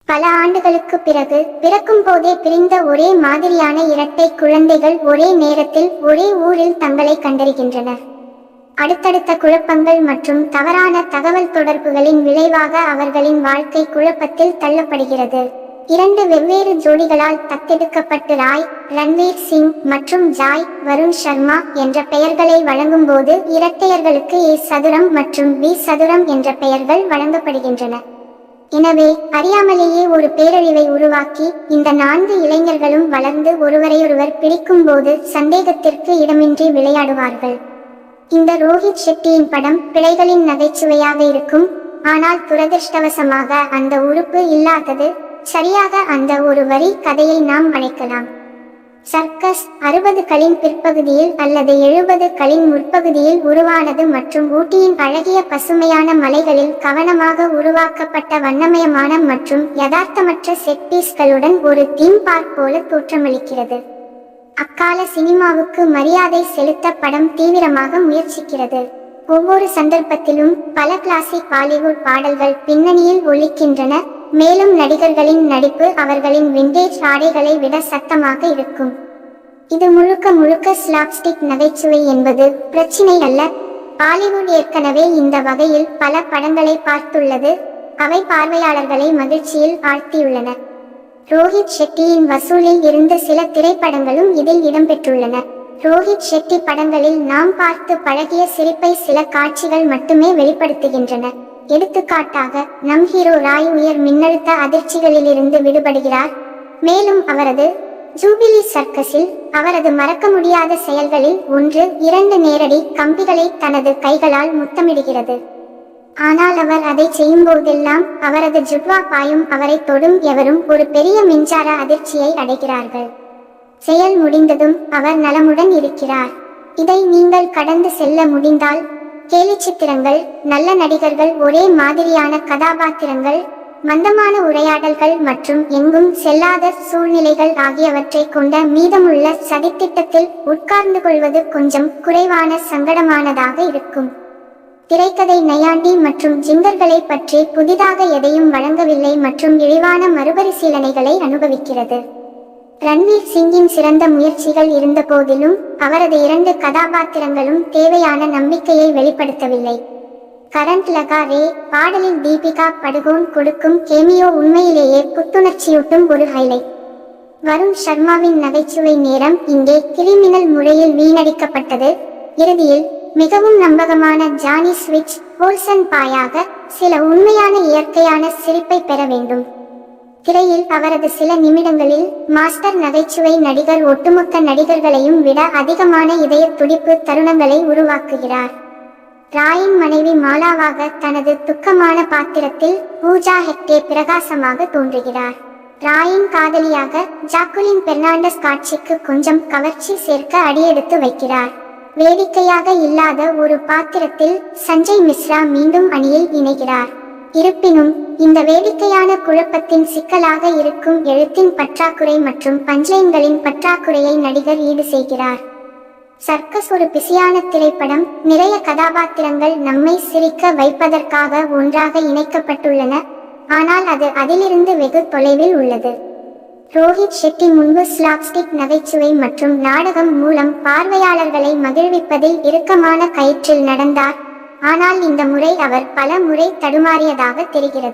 பல ஆண்டுகளுக்கு பிறகு பிறக்கும் போதே பிரிந்த ஒரே மாதிரியான இரட்டை குழந்தைகள் ஒரே நேரத்தில் ஒரே ஊரில் தங்களை கண்டறிகின்றனர். அடுத்தடுத்த குழப்பங்கள் மற்றும் தவறான தகவல் தொடர்புகளின் விளைவாக அவர்களின் வாழ்க்கை குழப்பத்தில் தள்ளப்படுகிறது. இரண்டு வெவ்வேறு ஜோடிகளால் தத்தெடுக்கப்பட்டு ராய், ரன்வீர் சிங் மற்றும் ஜாய், வருண் சர்மா என்ற பெயர்களை வழங்கும்போது இரட்டையர்களுக்கு ஏ சதுரம் மற்றும் வி சதுரம் என்ற பெயர்கள் வழங்கப்படுகின்றன. எனவே அறியாமலேயே ஒரு பேரழிவை உருவாக்கி இந்த 4 இளைஞர்களும் வளர்ந்து ஒருவரையொருவர் பிடிக்கும் போது சந்தேகத்திற்கு இடமின்றி விளையாடுவார்கள். இந்த ரோஹித் ஷெட்டியின் படம் பிழைகளின் நகைச்சுவையாக இருக்கும். ஆனால் துரதிர்ஷ்டவசமாக அந்த உறுப்பு இல்லாதது. சரியாக அந்த ஒரு வரி கதையை நாம் அழைக்கலாம். சர்க்கஸ் 60களின் பிற்பகுதியில் அல்லது 70களின் முற்பகுதியில் உருவானது மற்றும் ஊட்டியின் அழகிய பசுமையான மலைகளில் கவனமாக உருவாக்கப்பட்ட வண்ணமயமான மற்றும் யதார்த்தமற்ற செட் பீஸ்களுடன் ஒரு தீம் பார்க் போல தோற்றமளிக்கிறது. அக்கால சினிமாவுக்கு மரியாதை செலுத்த படம் தீவிரமாக முயற்சிக்கிறது. ஒவ்வொரு சந்தர்ப்பத்திலும் பல கிளாசிக் பாலிவுட் பாடல்கள் பின்னணியில் ஒலிக்கின்றன. மேலும் நடிகர்களின் நடிப்பு அவர்களின் விண்டேஜ் ஆடைகளை விட சத்தமாக இருக்கும். இது முழுக்க முழுக்க ஸ்லாப்ஸ்டிக் நகைச்சுவை என்பது பிரச்சினை அல்ல. பாலிவுட் ஏற்கனவே இந்த வகையில் பல படங்களை பார்த்துள்ளது. அவை பார்வையாளர்களை மகிழ்ச்சியில் ஆழ்த்தியுள்ளன. ரோஹித் ஷெட்டியின் வசூலில் இருந்த சில திரைப்படங்களும் இதில் இடம்பெற்றுள்ளன. ரோஹித் ஷெட்டி படங்களில் நாம் பார்த்து பழகிய சிரிப்பை சில காட்சிகள் மட்டுமே வெளிப்படுத்துகின்றன. எடுத்துக்காட்டாக நம் ஹீரோ ராய் உயர் மின்னழுத்த அதிர்ச்சிகளிலிருந்து விடுபடுகிறார். மேலும் அவரது ஜூபிலி சர்க்கஸில் அவரது மறக்க முடியாத செயல்களில் 1-2 நேரடி கம்பிகளை தனது கைகளால் முத்தமிடுகிறது. ஆனால் அவர் அதை செய்யும்போதெல்லாம் அவரது ஜுட்வா பாயும். அவரை தொடும் எவரும் ஒரு பெரிய மின்சார அதிர்ச்சியை அடைகிறார்கள். செயல் முடிந்ததும் அவர் நலமுடன் இருக்கிறார். இதை நீங்கள் கடந்து செல்ல முடிந்தால் கேலிச்சித்திரங்கள், நல்ல நடிகர்கள், ஒரே மாதிரியான கதாபாத்திரங்கள், மந்தமான உரையாடல்கள் மற்றும் எங்கும் செல்லாத சூழ்நிலைகள் ஆகியவற்றை கொண்ட மீதமுள்ள சதித்திட்டத்தில் உட்கார்ந்து கொள்வது கொஞ்சம் குறைவான சங்கடமானதாக இருக்கும். திரைக்கதை நையாண்டி மற்றும் ஜிங்கர்களை பற்றி புதிதாக எதையும் வழங்கவில்லை மற்றும் இழிவான மறுபரிசீலனைகளை அனுபவிக்கிறது. ரன்வீர் சிங்கின் சிறந்த முயற்சிகள் இருந்த போதிலும் அவரது 2 கதாபாத்திரங்களும் தேவையான நம்பிக்கையை வெளிப்படுத்தவில்லை. கரண்ட் லகா ரே பாடலில் தீபிகா படுகோன் கொடுக்கும் கேமியோ உண்மையிலேயே புத்துணர்ச்சியூட்டும் ஒரு ஹைலைட். வருண் சர்மாவின் நகைச்சுவை நேரம் இங்கே கிரிமினல் முறையில் வீணடிக்கப்பட்டது. இறுதியில் மிகவும் நம்பகமான ஜானி ஸ்விட்ச் போல்சன் பாயாக சில உண்மையான இயற்கையான சிரிப்பை பெற வேண்டும். திரையில் அவரது சில நிமிடங்களில் மாஸ்டர் நகைச்சுவை நடிகர் ஒட்டுமொத்த நடிகர்களையும் விட அதிகமான இதய துடிப்பு தருணங்களை உருவாக்குகிறார். ராயின் மனைவி மாலாவாக தனது துக்கமான பாத்திரத்தில் பூஜா ஹெக்டே பிரகாசமாக தோன்றுகிறார். ராயின் காதலியாக ஜாக்குலின் பெர்னாண்டஸ் காட்சிக்கு கொஞ்சம் கவர்ச்சி சேர்க்க அடியெடுத்து வைக்கிறார். வேடிக்கையாக இல்லாத ஒரு பாத்திரத்தில் சஞ்சய் மிஸ்ரா மீண்டும் அணியில் இணைகிறார். இருப்பினும் இந்த வேடிக்கையான குழப்பத்தின் சிக்கலாக இருக்கும் எழுத்தின் பற்றாக்குறை மற்றும் பஞ்ச்லைன்களின் பற்றாக்குறையை நடிகர் ஈடு செய்கிறார். சர்க்கஸ் ஒரு பிஸியான திரைப்படம். நிறைய கதாபாத்திரங்கள் நம்மை சிரிக்க வைப்பதற்காக ஒன்றாக இணைக்கப்பட்டுள்ளன. ஆனால் அது அதிலிருந்து வெகு தொலைவில் உள்ளது. ரோஹித் ஷெட்டி முன்பு ஸ்லாப்ஸ்டிக் நகைச்சுவை மற்றும் நாடகம் மூலம் பார்வையாளர்களை மகிழ்விப்பதில் இறுக்கமான கயிற்றில் நடந்தார். ஆனால் இந்த முறை அவர் பல முறை தடுமாறியதாக தெரிகிறது.